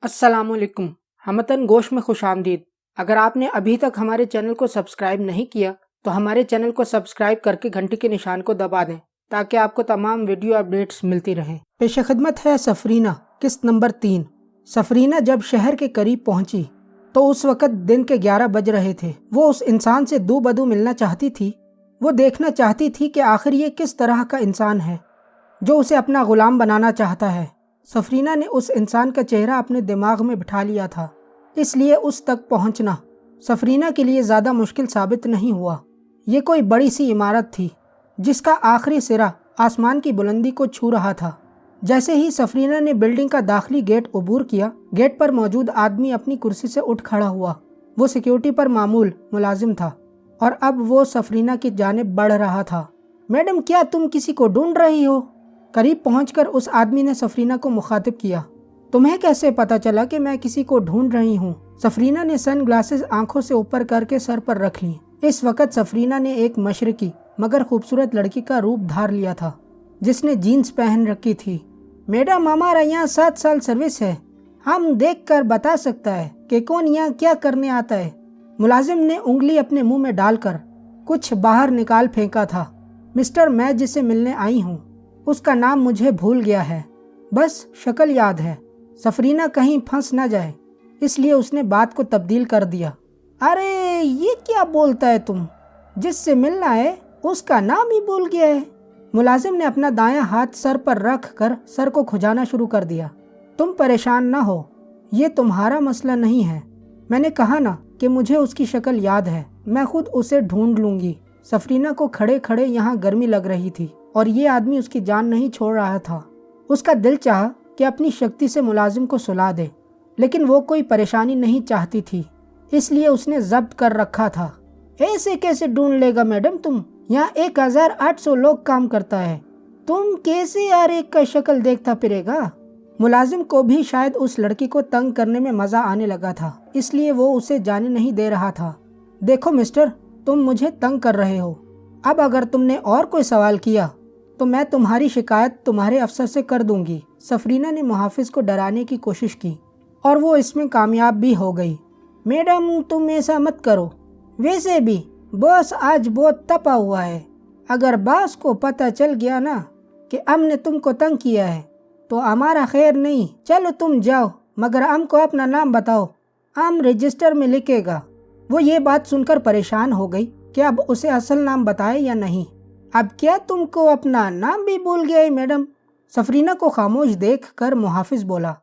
अस्सलाम वालेकुम। हमतन गोश में खुश आमदीद। अगर आपने अभी तक हमारे चैनल को सब्सक्राइब नहीं किया तो हमारे चैनल को सब्सक्राइब करके घंटी के निशान को दबा दें ताकि आपको तमाम वीडियो अपडेट्स मिलती रहें। पेश खिदमत है सफरीना किस्त नंबर 3। सफरीना जब शहर के करीब पहुंची तो उस वक़्त दिन के 11 बज रहे थे। वो उस इंसान से दो बदू मिलना चाहती थी। वो देखना चाहती थी कि आखिर ये किस तरह का इंसान है जो उसे अपना गुलाम बनाना चाहता है। सफरीना ने उस इंसान का चेहरा अपने दिमाग में बिठा लिया था, इसलिए उस तक पहुंचना सफरीना के लिए ज़्यादा मुश्किल साबित नहीं हुआ। ये कोई बड़ी सी इमारत थी जिसका आखिरी सिरा आसमान की बुलंदी को छू रहा था। जैसे ही सफरीना ने बिल्डिंग का दाखिली गेट अबूर किया, गेट पर मौजूद आदमी अपनी कुर्सी से उठ खड़ा हुआ। वो सिक्योरिटी पर मामूल मुलाजिम था और अब वो सफरीना की जानिब बढ़ रहा था। मैडम, क्या तुम किसी को ढूंढ रही हो? करीब पहुंचकर उस आदमी ने सफरीना को मुखातिब किया। तुम्हें कैसे पता चला कि मैं किसी को ढूंढ रही हूँ? सफरीना ने सन ग्लासेस आंखों से ऊपर करके सर पर रख ली। इस वक्त सफरीना ने एक मशरकी मगर खूबसूरत लड़की का रूप धार लिया था जिसने जीन्स पहन रखी थी। मैडम, हमारा यहाँ 7 साल सर्विस है, हम देख कर बता सकता है कि कौन यहाँ क्या करने आता है। मुलाजिम ने उंगली अपने मुंह में डालकर कुछ बाहर निकाल फेंका था। मिस्टर, मैं जिसे मिलने आई हूँ उसका नाम मुझे भूल गया है, बस शक्ल याद है। सफरीना कहीं फंस न जाए इसलिए उसने बात को तब्दील कर दिया। अरे ये क्या बोलता है तुम? जिससे मिलना है उसका नाम ही भूल गया है। मुलाजिम ने अपना दायां हाथ सर पर रख कर सर को खुजाना शुरू कर दिया। तुम परेशान ना हो, ये तुम्हारा मसला नहीं है। मैंने कहा ना कि मुझे उसकी शक्ल याद है, मैं खुद उसे ढूंढ लूंगी। सफरीना को खड़े खड़े यहाँ गर्मी लग रही थी और ये आदमी उसकी जान नहीं छोड़ रहा था। उसका दिल चाहा कि अपनी शक्ति से मुलाजिम को सुला दे, लेकिन वो कोई परेशानी नहीं चाहती थी, इसलिए उसने जब्त कर रखा था। ऐसे कैसे ढूंढ लेगा मैडम? तुम यहाँ 1800 लोग काम करता है, तुम कैसे हर एक का शक्ल देखता फिरेगा? मुलाजिम को भी शायद उस लड़की को तंग करने में मजा आने लगा था, इसलिए वो उसे जाने नहीं दे रहा था। देखो मिस्टर, तुम मुझे तंग कर रहे हो। अब अगर तुमने और कोई सवाल किया तो मैं तुम्हारी शिकायत तुम्हारे अफसर से कर दूंगी। सफरीना ने मुहाफिज को डराने की कोशिश की और वो इसमें कामयाब भी हो गई। मैडम, तुम ऐसा मत करो, वैसे भी बॉस आज बहुत तपा हुआ है। अगर बॉस को पता चल गया ना कि हमने तुमको तंग किया है तो हमारा खैर नहीं। चलो तुम जाओ, मगर हमको अपना नाम बताओ, हम रजिस्टर में लिखेगा। वो ये बात सुनकर परेशान हो गई कि अब उसे असल नाम बताए या नहीं। अब क्या तुमको अपना नाम भी भूल गया है मैडम? सफरीना को खामोश देख कर मुहाफिज बोला।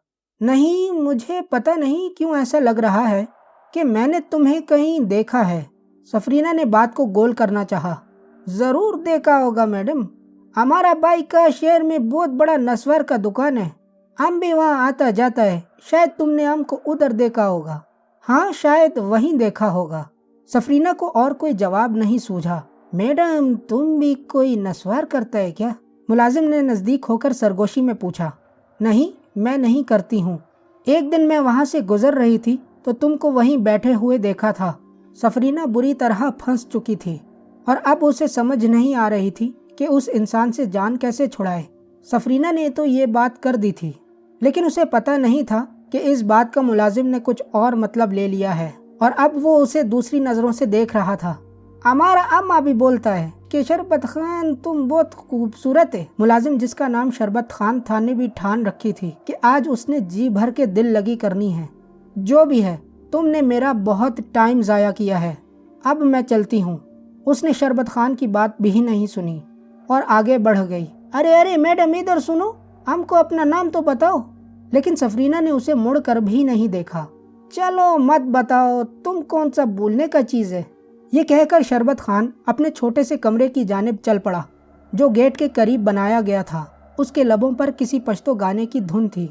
नहीं, मुझे पता नहीं क्यों ऐसा लग रहा है कि मैंने तुम्हें कहीं देखा है। सफरीना ने बात को गोल करना चाहा। जरूर देखा होगा मैडम, हमारा भाई का शहर में बहुत बड़ा नस्वार का दुकान है, हम भी वहाँ आता जाता है, शायद तुमने हमको उधर देखा होगा। हाँ, शायद वहीं देखा होगा। सफरीना को और कोई जवाब नहीं सूझा। मैडम, तुम भी कोई नस्वार करता है क्या? मुलाजिम ने नज़दीक होकर सरगोशी में पूछा। नहीं, मैं नहीं करती हूँ। एक दिन मैं वहाँ से गुजर रही थी तो तुमको वहीं बैठे हुए देखा था। सफरीना बुरी तरह फंस चुकी थी और अब उसे समझ नहीं आ रही थी कि उस इंसान से जान कैसे छुड़ाए। सफरीना ने तो ये बात कर दी थी, लेकिन उसे पता नहीं था कि इस बात का मुलाजिम ने कुछ और मतलब ले लिया है और अब वो उसे दूसरी नज़रों से देख रहा था। हमारा अम्मा भी बोलता है कि शरबत खान तुम बहुत खूबसूरत है। मुलाजिम, जिसका नाम शरबत खान था, ने भी ठान रखी थी कि आज उसने जी भर के दिल लगी करनी है। जो भी है, तुमने मेरा बहुत टाइम ज़ाया किया है, अब मैं चलती हूँ। उसने शरबत खान की बात भी नहीं सुनी और आगे बढ़ गई। अरे अरे मैडम, इधर सुनो, हमको अपना नाम तो बताओ। लेकिन सफरीना ने उसे मुड़ कर भी नहीं देखा। चलो मत बताओ, तुम कौन सा भूलने का चीज़ है? ये कहकर शरबत खान अपने छोटे से कमरे की जानिब चल पड़ा जो गेट के करीब बनाया गया था। उसके लबों पर किसी पश्तो गाने की धुन थी।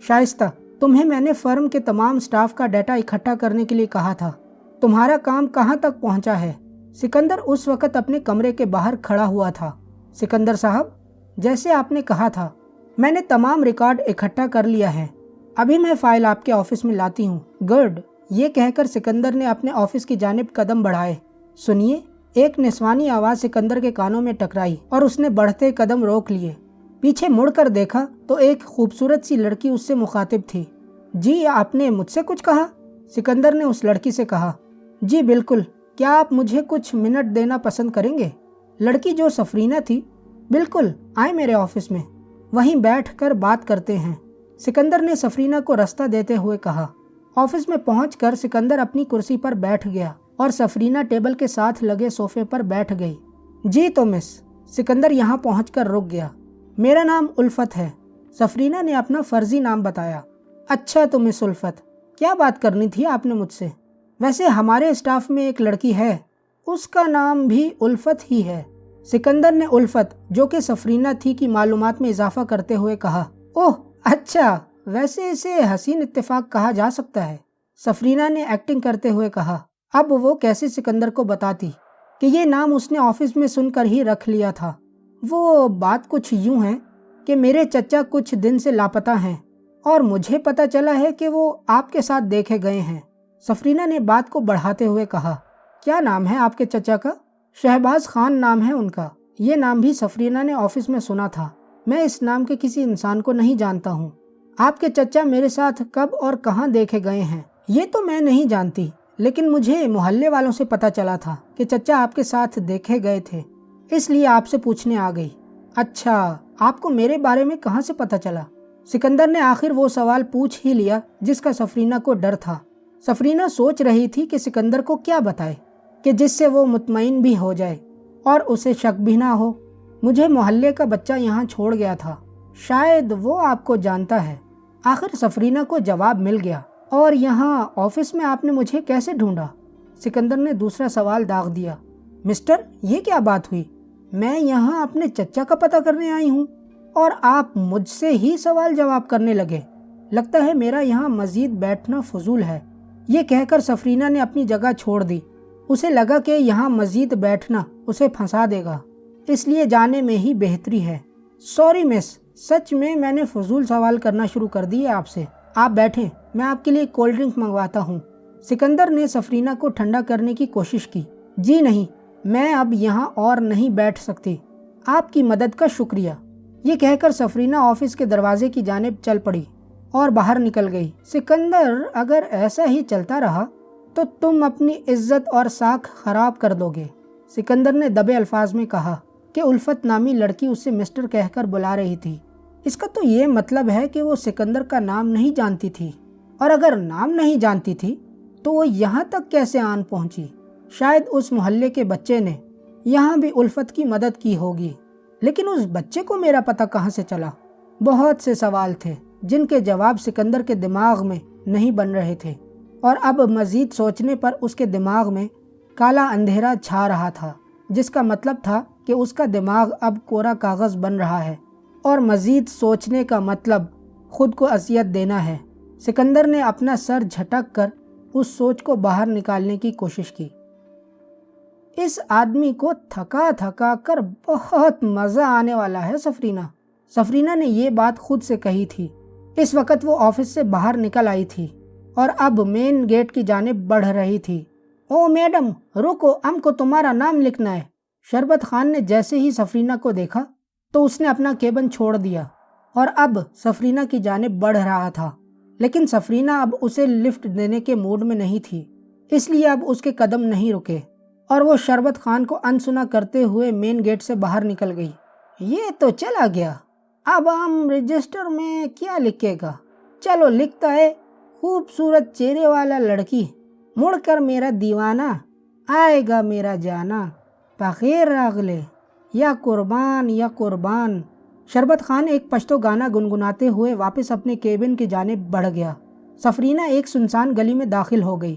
शाइस्ता, तुम्हें मैंने फर्म के तमाम स्टाफ का डाटा इकट्ठा करने के लिए कहा था, तुम्हारा काम कहाँ तक पहुँचा है? सिकंदर उस वक़्त अपने कमरे के बाहर खड़ा हुआ था। सिकंदर साहब, जैसे आपने कहा था, मैंने तमाम रिकॉर्ड इकट्ठा कर लिया है, अभी मैं फ़ाइल आपके ऑफिस में लाती हूँ। गुड, ये कहकर सिकंदर ने अपने ऑफिस की जानिब कदम बढ़ाए। सुनिए, एक निस्वानी आवाज़ सिकंदर के कानों में टकराई और उसने बढ़ते कदम रोक लिए। پیچھے مڑ کر دیکھا تو ایک خوبصورت سی لڑکی اس سے مخاطب تھی۔ جی آپ نے مجھ سے کچھ کہا؟ سکندر نے اس لڑکی سے کہا۔ جی بالکل، کیا آپ مجھے کچھ منٹ دینا پسند کریں گے؟ لڑکی جو سفرینہ تھی، بالکل، آئیں میرے آفس میں، وہیں بیٹھ کر بات کرتے ہیں، سکندر نے سفرینہ کو رستہ دیتے ہوئے کہا۔ آفس میں پہنچ کر سکندر اپنی کرسی پر بیٹھ گیا اور سفرینہ ٹیبل کے ساتھ لگے صوفے پر بیٹھ گئی۔ جی تو مس، سکندر یہاں پہنچ کر رک گیا۔ میرا نام الفت ہے، سفرینہ نے اپنا فرضی نام بتایا۔ اچھا تو مس الفت، کیا بات کرنی تھی آپ نے مجھ سے؟ ویسے ہمارے اسٹاف میں ایک لڑکی ہے، اس کا نام بھی الفت ہی ہے، سکندر نے الفت جو کہ سفرینہ تھی کی معلومات میں اضافہ کرتے ہوئے کہا۔ اوہ اچھا، ویسے اسے حسین اتفاق کہا جا سکتا ہے، سفرینہ نے ایکٹنگ کرتے ہوئے کہا۔ اب وہ کیسے سکندر کو بتاتی کہ یہ نام اس نے آفس میں سن کر ہی رکھ لیا تھا۔ وہ بات کچھ یوں ہے کہ میرے چچا کچھ دن سے لاپتہ ہیں اور مجھے پتہ چلا ہے کہ وہ آپ کے ساتھ دیکھے گئے ہیں، سفرینہ نے بات کو بڑھاتے ہوئے کہا۔ کیا نام ہے آپ کے چچا کا؟ شہباز خان نام ہے ان کا۔ یہ نام بھی سفرینہ نے آفس میں سنا تھا۔ میں اس نام کے کسی انسان کو نہیں جانتا ہوں۔ آپ کے چچا میرے ساتھ کب اور کہاں دیکھے گئے ہیں یہ تو میں نہیں جانتی، لیکن مجھے محلے والوں سے پتہ چلا تھا کہ چچا آپ کے ساتھ دیکھے گئے تھے، اس لیے آپ سے پوچھنے آ گئی۔ اچھا، آپ کو میرے بارے میں کہاں سے پتہ چلا؟ سکندر نے آخر وہ سوال پوچھ ہی لیا جس کا سفرینہ کو ڈر تھا۔ سفرینہ سوچ رہی تھی کہ سکندر کو کیا بتائے کہ جس سے وہ مطمئن بھی ہو جائے اور اسے شک بھی نہ ہو۔ مجھے محلے کا بچہ یہاں چھوڑ گیا تھا، شاید وہ آپ کو جانتا ہے۔ آخر سفرینہ کو جواب مل گیا۔ اور یہاں آفس میں آپ نے مجھے کیسے ڈھونڈا؟ سکندر نے دوسرا سوال داغ دیا۔ مسٹر، یہ کیا بات ہوئی؟ میں یہاں اپنے چچا کا پتہ کرنے آئی ہوں اور آپ مجھ سے ہی سوال جواب کرنے لگے۔ لگتا ہے میرا یہاں مزید بیٹھنا فضول ہے۔ یہ کہہ کر سفرینہ نے اپنی جگہ چھوڑ دی۔ اسے لگا کہ یہاں مزید بیٹھنا اسے پھنسا دے گا، اس لیے جانے میں ہی بہتری ہے۔ سوری مس، سچ میں نے فضول سوال کرنا شروع کر دیے آپ سے۔ آپ بیٹھیں، میں آپ کے لیے کولڈ ڈرنک منگواتا ہوں۔ سکندر نے سفرینہ کو ٹھنڈا کرنے کی کوشش کی۔ جی نہیں، میں اب یہاں اور نہیں بیٹھ سکتی، آپ کی مدد کا شکریہ۔ یہ کہہ کر سفرینہ آفس کے دروازے کی جانب چل پڑی اور باہر نکل گئی۔ سکندر، اگر ایسا ہی چلتا رہا تو تم اپنی عزت اور ساکھ خراب کر دو گے، سکندر نے دبے الفاظ میں کہا کہ الفت نامی لڑکی اسے مسٹر کہہ کر بلا رہی تھی۔ اس کا تو یہ مطلب ہے کہ وہ سکندر کا نام نہیں جانتی تھی، اور اگر نام نہیں جانتی تھی تو وہ یہاں تک کیسے آن پہنچی؟ شاید اس محلے کے بچے نے یہاں بھی الفت کی مدد کی ہوگی، لیکن اس بچے کو میرا پتہ کہاں سے چلا؟ بہت سے سوال تھے جن کے جواب سکندر کے دماغ میں نہیں بن رہے تھے، اور اب مزید سوچنے پر اس کے دماغ میں کالا اندھیرا چھا رہا تھا، جس کا مطلب تھا کہ اس کا دماغ اب کورا کاغذ بن رہا ہے، اور مزید سوچنے کا مطلب خود کو اذیت دینا ہے۔ سکندر نے اپنا سر جھٹک کر اس سوچ کو باہر نکالنے کی کوشش کی۔ اس آدمی کو تھکا تھکا کر بہت مزہ آنے والا ہے سفرینہ نے یہ بات خود سے کہی تھی۔ اس وقت وہ آفس سے باہر نکل آئی تھی اور اب مین گیٹ کی جانب بڑھ رہی تھی۔ او میڈم رکو، ہم کو تمہارا نام لکھنا ہے۔ شربت خان نے جیسے ہی سفرینہ کو دیکھا تو اس نے اپنا کیبن چھوڑ دیا اور اب سفرینہ کی جانب بڑھ رہا تھا، لیکن سفرینہ اب اسے لفٹ دینے کے موڈ میں نہیں تھی، اس لیے اب اس کے قدم نہیں رکے اور وہ شربت خان کو انسنا کرتے ہوئے مین گیٹ سے باہر نکل گئی۔ یہ تو چلا گیا، اب ہم رجسٹر میں کیا لکھے گا؟ چلو لکھتا ہے، خوبصورت چہرے والا لڑکی، مڑ کر میرا دیوانہ، آئے گا میرا جانا، بخیر راغلے، یا قربان یا قربان۔ شربت خان ایک پشتو گانا گنگناتے ہوئے واپس اپنے کیبن کی جانب بڑھ گیا۔ سفرینہ ایک سنسان گلی میں داخل ہو گئی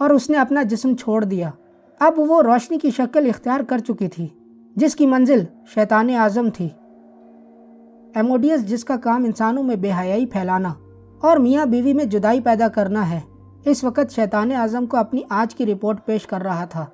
اور اس نے اپنا جسم چھوڑ دیا۔ اب وہ روشنی کی شکل اختیار کر چکی تھی جس کی منزل شیطان اعظم تھی۔ ایموڈیس، جس کا کام انسانوں میں بے حیائی پھیلانا اور میاں بیوی میں جدائی پیدا کرنا ہے، اس وقت شیطان اعظم کو اپنی آج کی رپورٹ پیش کر رہا تھا،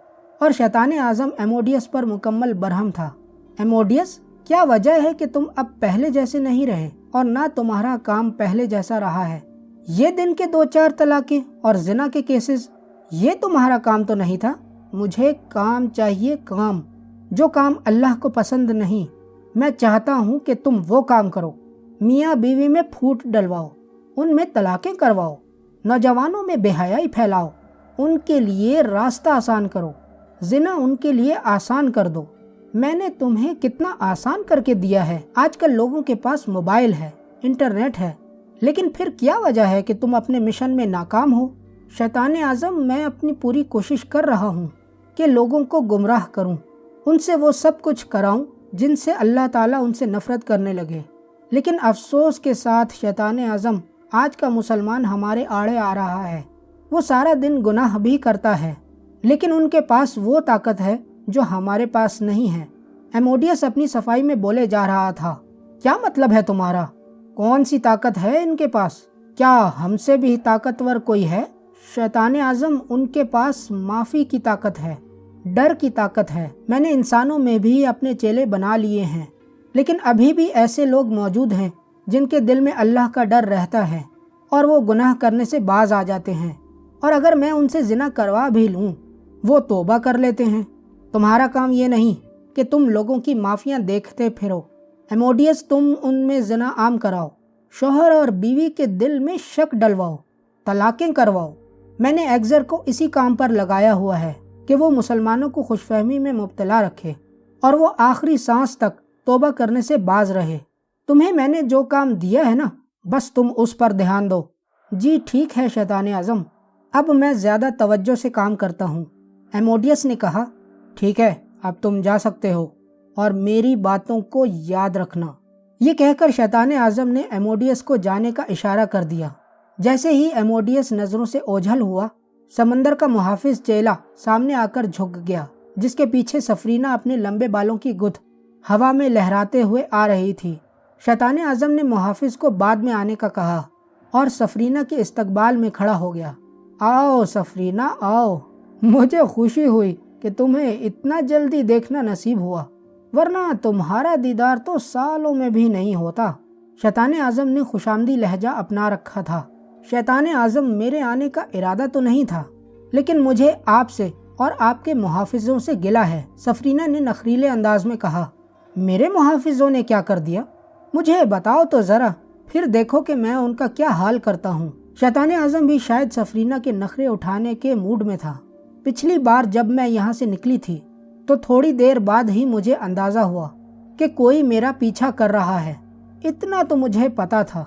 اور شیطان اعظم ایموڈیس پر مکمل برہم تھا۔ ایموڈیس، کیا وجہ ہے کہ تم اب پہلے جیسے نہیں رہے اور نہ تمہارا کام پہلے جیسا رہا ہے؟ یہ دن کے 2-4 طلاقیں اور زنا کے کیسز، یہ تمہارا کام تو نہیں تھا۔ مجھے کام چاہیے، کام، جو کام اللہ کو پسند نہیں۔ मैं चाहता हूँ कि तुम वो काम करो, मियाँ बीवी में फूट डलवाओ, उनमें तलाक़ें करवाओ, नौजवानों में बेहयाई फैलाओ, उनके लिए रास्ता आसान करो, ज़िना उनके लिए आसान कर दो। मैंने तुम्हें कितना आसान करके दिया है। आजकल लोगों के पास मोबाइल है, इंटरनेट है, लेकिन फिर क्या वजह है कि तुम अपने मिशन में नाकाम हो? शैतान आज़म, मैं अपनी पूरी कोशिश कर रहा हूँ कि लोगों को गुमराह करूँ, उनसे वो सब कुछ कराऊँ जिनसे अल्लाह ताला उनसे नफ़रत करने लगे। लेकिन अफसोस के साथ शैतान आज़म, आज का मुसलमान हमारे आड़े आ रहा है। वो सारा दिन गुनाह भी करता है, लेकिन उनके पास वो ताकत है जो हमारे पास नहीं है। एमोडियस अपनी सफाई में बोले जा रहा था, क्या मतलब है तुम्हारा? कौन सी ताकत है इनके पास? क्या हमसे भी ताकतवर कोई है? शैतान आज़म, उनके पास माफ़ी की ताकत है, डर की ताकत है। मैंने इंसानों में भी अपने चेले बना लिए हैं, लेकिन अभी भी ऐसे लोग मौजूद हैं जिनके दिल में अल्लाह का डर रहता है और वो गुनाह करने से बाज आ जाते हैं। और अगर मैं उनसे ज़िना करवा भी लूँ, वो तौबा कर लेते हैं। तुम्हारा काम ये नहीं कि तुम लोगों की माफ़ियाँ देखते फिरो। एमोडियस, तुम उनमें ज़िना आम कराओ, शौहर और बीवी के दिल में शक डलवाओ, तलाक़ें करवाओ। मैंने एग्ज़र को इसी काम पर लगाया हुआ है कि वो मुसलमानों को खुशफहमी में मुब्तला रखे और वो आखिरी सांस तक तौबा करने से बाज रहे। तुम्हें मैंने जो काम दिया है ना, बस तुम उस पर ध्यान दो। जी ठीक है शैतान आज़म, अब मैं ज़्यादा तवज्जो से काम करता हूँ। एमोडियस ने कहा, ठीक है, अब तुम जा सकते हो और मेरी बातों को याद रखना। ये कहकर शैतान आज़म ने एमोडियस को जाने का इशारा कर दिया। जैसे ही एमोडियस नज़रों से ओझल हुआ, समंदर का मुहाफिज चेला सामने आकर झुक गया, जिसके पीछे सफरीना अपने लंबे बालों की गुथ हवा में लहराते हुए आ रही थी। शैतान आज़म ने मुहाफिज को बाद में आने का कहा और सफरीना के इस्तकबाल में खड़ा हो गया। आओ सफरीना, आओ। मुझे खुशी हुई कि तुम्हें इतना जल्दी देखना नसीब हुआ, वरना तुम्हारा दीदार तो सालों में भी नहीं होता। शैतान आज़म ने खुशामदी लहजा अपना रखा था। शैतान आज़म, मेरे आने का इरादा तो नहीं था, लेकिन मुझे आपसे और आपके मुहाफिजों से गिला है। सफरीना ने नखरीले अंदाज में कहा, मेरे मुहाफिजों ने क्या कर दिया? मुझे बताओ तो ज़रा, फिर देखो कि मैं उनका क्या हाल करता हूँ। शैतान आज़म भी शायद सफरीना के नखरे उठाने के मूड में था। पिछली बार जब मैं यहाँ से निकली थी तो थोड़ी देर बाद ही मुझे अंदाज़ा हुआ कि कोई मेरा पीछा कर रहा है। इतना तो मुझे पता था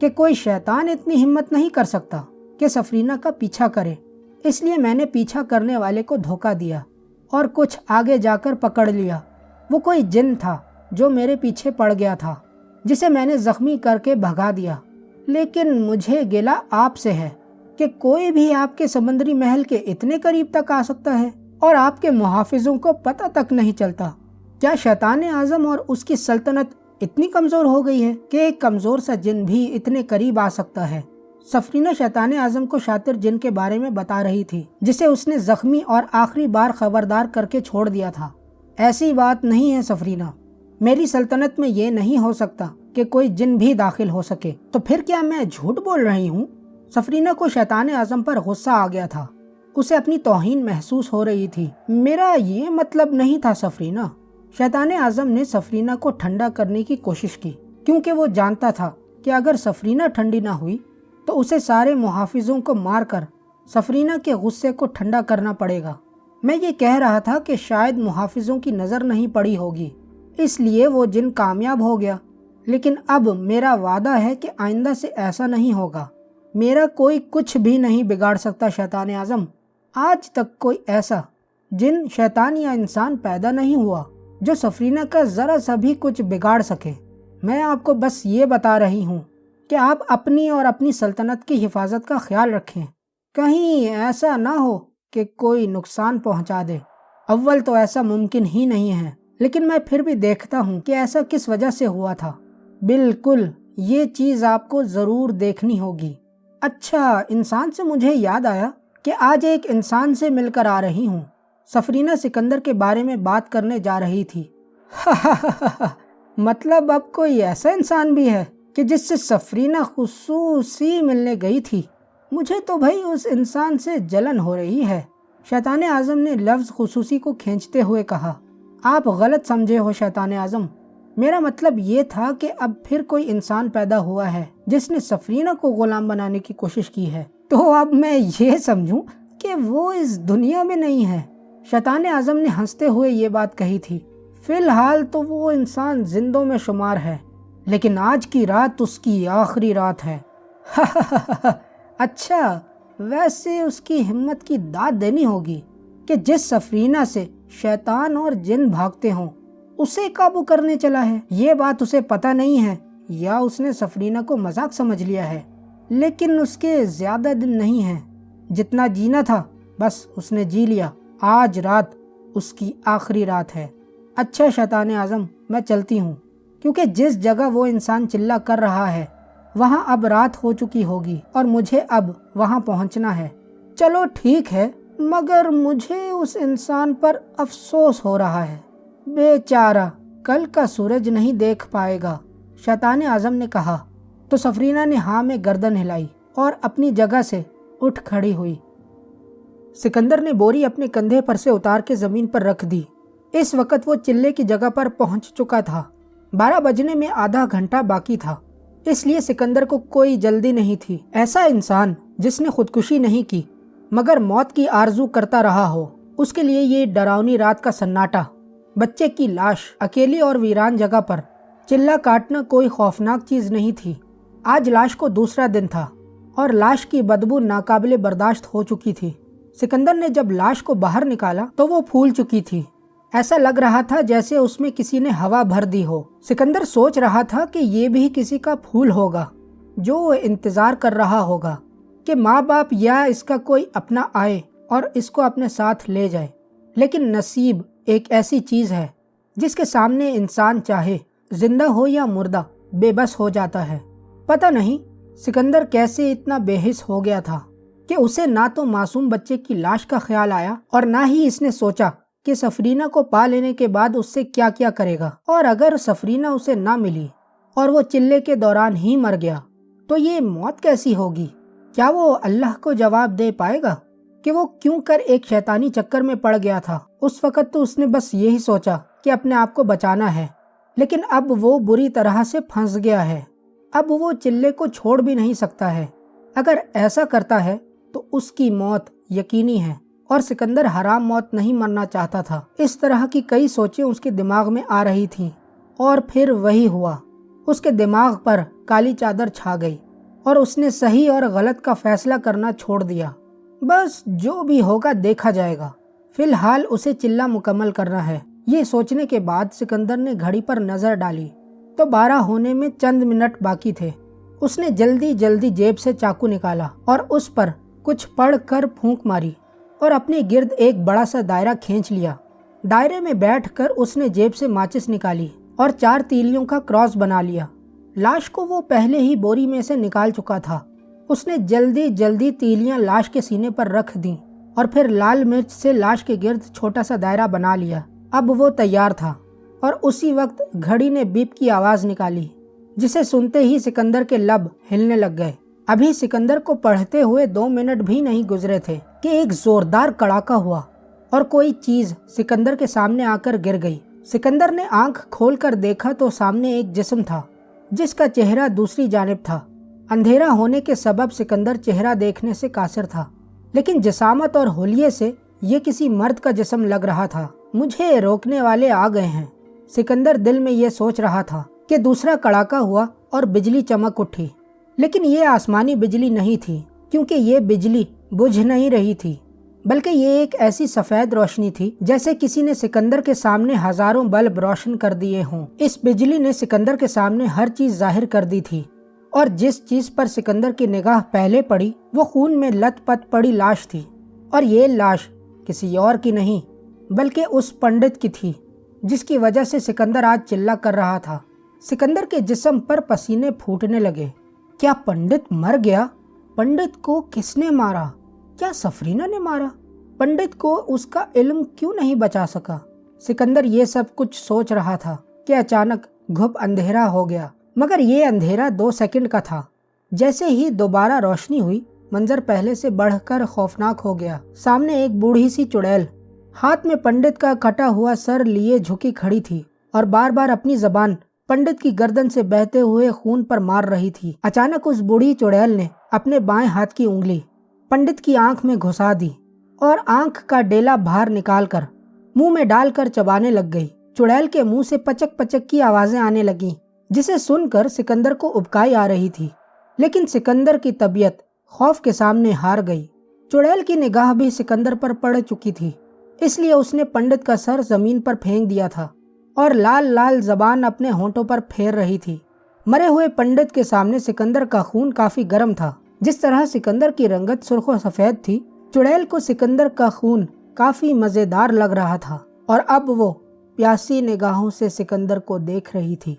कि कोई शैतान इतनी हिम्मत नहीं कर सकता कि सफरीना का पीछा करे, इसलिए मैंने पीछा करने वाले को धोखा दिया और कुछ आगे जाकर पकड़ लिया। वो कोई जिन था जो मेरे पीछे पड़ गया था, जिसे मैंने जख्मी करके भगा दिया। लेकिन मुझे गिला आपसे है कि कोई भी आपके समुद्री महल के इतने करीब तक आ सकता है और आपके मुहाफिजों को पता तक नहीं चलता। क्या शैतान आज़म और उसकी सल्तनत इतनी कमज़ोर हो गई है कि एक कमज़ोर सा जिन भी इतने करीब आ सकता है? सफरीना शैतान आज़म को शातिर जिन के बारे में बता रही थी, जिसे उसने जख्मी और आखिरी बार खबरदार करके छोड़ दिया था। ऐसी बात नहीं है सफरीना, मेरी सल्तनत में ये नहीं हो सकता कि कोई जिन भी दाखिल हो सके। तो फिर क्या मैं झूठ बोल रही हूँ? सफरीना को शैतान आज़म पर गुस्सा आ गया था। उसे अपनी तौहीन महसूस हो रही थी। मेरा ये मतलब नहीं था सफरीना। शैतान आज़म ने सफरीना को ठंडा करने की कोशिश की, क्योंकि वो जानता था कि अगर सफरीना ठंडी ना हुई तो उसे सारे मुहाफिजों को मारकर सफरीना के गुस्से को ठंडा करना पड़ेगा। मैं ये कह रहा था कि शायद मुहाफिजों की नज़र नहीं पड़ी होगी, इसलिए वो जिन कामयाब हो गया। लेकिन अब मेरा वादा है कि आइंदा से ऐसा नहीं होगा। मेरा कोई कुछ भी नहीं बिगाड़ सकता शैतान आज़म। आज तक कोई ऐसा जिन, शैतान या इंसान पैदा नहीं हुआ जो सफरीना का ज़रा सा भी कुछ बिगाड़ सके। मैं आपको बस ये बता रही हूँ कि आप अपनी और अपनी सल्तनत की हिफाजत का ख्याल रखें, कहीं ऐसा ना हो कि कोई नुकसान पहुँचा दे। अव्वल तो ऐसा मुमकिन ही नहीं है, लेकिन मैं फिर भी देखता हूँ कि ऐसा किस वजह से हुआ था। बिल्कुल, ये चीज़ आपको ज़रूर देखनी होगी। अच्छा, इंसान से मुझे याद आया कि आज एक इंसान से मिलकर आ रही हूँ। सफरीना सिकंदर के बारे में बात करने जा रही थी। मतलब अब कोई ऐसा इंसान भी है कि जिससे सफरीना खुसूसी मिलने गई थी? मुझे तो भाई उस इंसान से जलन हो रही है। शैतान आज़म ने लफ्ज़ खुसूसी को खींचते हुए कहा, आप गलत समझे हो शैतान आज़म। میرا مطلب یہ تھا کہ اب پھر کوئی انسان پیدا ہوا ہے جس نے سفرینہ کو غلام بنانے کی کوشش کی ہے، تو اب میں یہ سمجھوں کہ وہ اس دنیا میں نہیں ہے۔ شیطان اعظم نے ہنستے ہوئے یہ بات کہی تھی۔ فی الحال تو وہ انسان زندوں میں شمار ہے، لیکن آج کی رات اس کی آخری رات ہے۔ اچھا، ویسے اس کی ہمت کی داد دینی ہوگی کہ جس سفرینہ سے شیطان اور جن بھاگتے ہوں اسے قابو کرنے چلا ہے۔ یہ بات اسے پتہ نہیں ہے یا اس نے سفرینہ کو مذاق سمجھ لیا ہے، لیکن اس کے زیادہ دن نہیں ہیں۔ جتنا جینا تھا بس اس نے جی لیا۔ آج رات اس کی آخری رات ہے۔ اچھا شیطان اعظم، میں چلتی ہوں، کیونکہ جس جگہ وہ انسان چلا کر رہا ہے وہاں اب رات ہو چکی ہوگی اور مجھے اب وہاں پہنچنا ہے۔ چلو ٹھیک ہے، مگر مجھے اس انسان پر افسوس ہو رہا ہے، بیچارہ کل کا سورج نہیں دیکھ پائے گا، شیطان اعظم نے کہا۔ تو سفرینہ نے ہاں میں گردن ہلائی اور اپنی جگہ سے اٹھ کھڑی ہوئی۔ سکندر نے بوری اپنے کندھے پر سے اتار کے زمین پر رکھ دی۔ اس وقت وہ چلے کی جگہ پر پہنچ چکا تھا۔ 12 بجنے میں آدھا گھنٹہ باقی تھا، اس لیے سکندر کو کوئی جلدی نہیں تھی۔ ایسا انسان جس نے خودکشی نہیں کی مگر موت کی آرزو کرتا رہا ہو، اس کے لیے یہ ڈراؤنی رات کا سناٹا، بچے کی لاش اکیلی اور ویران جگہ پر، چلا کاٹنا کوئی خوفناک چیز نہیں تھی۔ آج لاش کو دوسرا دن تھا اور لاش کی بدبو ناقابل برداشت ہو چکی تھی۔ سکندر نے جب لاش کو باہر نکالا تو وہ پھول چکی تھی۔ ایسا لگ رہا تھا جیسے اس میں کسی نے ہوا بھر دی ہو۔ سکندر سوچ رہا تھا کہ یہ بھی کسی کا پھول ہوگا جو وہ انتظار کر رہا ہوگا کہ ماں باپ یا اس کا کوئی اپنا آئے اور اس کو اپنے ساتھ لے جائے۔ لیکن نصیب ایک ایسی چیز ہے جس کے سامنے انسان چاہے زندہ ہو یا مردہ بے بس ہو جاتا ہے۔ پتہ نہیں سکندر کیسے اتنا بے حس ہو گیا تھا کہ اسے نہ تو معصوم بچے کی لاش کا خیال آیا اور نہ ہی اس نے سوچا کہ سفرینہ کو پا لینے کے بعد اس سے کیا کیا کرے گا، اور اگر سفرینہ اسے نہ ملی اور وہ چلے کے دوران ہی مر گیا تو یہ موت کیسی ہوگی؟ کیا وہ اللہ کو جواب دے پائے گا کہ وہ کیوں کر ایک شیطانی چکر میں پڑ گیا تھا؟ اس وقت تو اس نے بس یہی سوچا کہ اپنے آپ کو بچانا ہے، لیکن اب وہ بری طرح سے پھنس گیا ہے۔ اب وہ چلے کو چھوڑ بھی نہیں سکتا ہے۔ اگر ایسا کرتا ہے تو اس کی موت یقینی ہے، اور سکندر حرام موت نہیں مرنا چاہتا تھا۔ اس طرح کی کئی سوچیں اس کے دماغ میں آ رہی تھیں، اور پھر وہی ہوا۔ اس کے دماغ پر کالی چادر چھا گئی اور اس نے صحیح اور غلط کا فیصلہ کرنا چھوڑ دیا۔ بس جو بھی ہوگا دیکھا جائے گا، فی الحال اسے چلہ مکمل کرنا ہے۔ یہ سوچنے کے بعد سکندر نے گھڑی پر نظر ڈالی تو 12 ہونے میں چند منٹ باقی تھے۔ اس نے جلدی جلدی جیب سے چاقو نکالا اور اس پر کچھ پڑھ کر پھونک ماری اور اپنے گرد ایک بڑا سا دائرہ کھینچ لیا۔ دائرے میں بیٹھ کر اس نے جیب سے ماچس نکالی اور 4 تیلیوں کا کراس بنا لیا۔ لاش کو وہ پہلے ہی بوری میں سے نکال چکا تھا۔ اس نے جلدی جلدی تیلیاں لاش کے سینے پر رکھ دیں اور پھر لال مرچ سے لاش کے گرد چھوٹا سا دائرہ بنا لیا۔ اب وہ تیار تھا، اور اسی وقت گھڑی نے بیپ کی آواز نکالی، جسے سنتے ہی سکندر کے لب ہلنے لگ گئے۔ ابھی سکندر کو پڑھتے ہوئے 2 منٹ بھی نہیں گزرے تھے کہ ایک زوردار کڑاکا ہوا اور کوئی چیز سکندر کے سامنے آ کر گر گئی۔ سکندر نے آنکھ کھول کر دیکھا تو سامنے ایک جسم تھا جس کا چہرہ دوسری جانب تھا۔ اندھیرا ہونے کے سبب سکندر چہرہ دیکھنے سے قاصر تھا، لیکن جسامت اور حلیے سے یہ کسی مرد کا جسم لگ رہا تھا۔ مجھے روکنے والے آ گئے ہیں، سکندر دل میں یہ سوچ رہا تھا کہ دوسرا کڑاکا ہوا اور بجلی چمک اٹھی، لیکن یہ آسمانی بجلی نہیں تھی، کیونکہ یہ بجلی بجھ نہیں رہی تھی، بلکہ یہ ایک ایسی سفید روشنی تھی جیسے کسی نے سکندر کے سامنے ہزاروں بلب روشن کر دیے ہوں۔ اس بجلی نے سکندر کے سامنے ہر چیز ظاہر کر دی تھی، اور جس چیز پر سکندر کی نگاہ پہلے پڑی وہ خون میں لت پت پڑی لاش تھی، اور یہ لاش کسی اور کی نہیں بلکہ اس پنڈت کی تھی جس کی وجہ سے سکندر آج چلا کر رہا تھا۔ سکندر کے جسم پر پسینے پھوٹنے لگے۔ کیا پنڈت مر گیا؟ پنڈت کو کس نے مارا؟ کیا سفرینہ نے مارا؟ پنڈت کو اس کا علم کیوں نہیں بچا سکا؟ سکندر یہ سب کچھ سوچ رہا تھا کہ اچانک گھپ اندھیرا ہو گیا، مگر یہ اندھیرا 2 سیکنڈ کا تھا۔ جیسے ہی دوبارہ روشنی ہوئی، منظر پہلے سے بڑھ کر خوفناک ہو گیا۔ سامنے ایک بوڑھی سی چڑیل ہاتھ میں پنڈت کا کٹا ہوا سر لیے جھکی کھڑی تھی اور بار بار اپنی زبان पंडित की गर्दन से बहते हुए खून पर मार रही थी। अचानक उस बूढ़ी चुड़ैल ने अपने बाएं हाथ की उंगली पंडित की आंख में घुसा दी और आंख का डेला बाहर निकालकर मुंह में डालकर चबाने लग गई। चुड़ैल के मुंह से पचक पचक की आवाजें आने लगीं, जिसे सुनकर सिकंदर को उबकाई आ रही थी। लेकिन सिकंदर की तबीयत खौफ के सामने हार गई। चुड़ैल की निगाह भी सिकंदर पर पड़ चुकी थी, इसलिए उसने पंडित का सर जमीन पर फेंक दिया था और लाल लाल जबान अपने होंठों पर फेर रही थी। मरे हुए पंडित के सामने सिकंदर का खून काफी गर्म था। जिस तरह सिकंदर की रंगत सुर्ख सफेद थी, चुड़ैल को सिकंदर का खून काफी मजेदार लग रहा था और अब वो प्यासी निगाहों से सिकंदर को देख रही थी।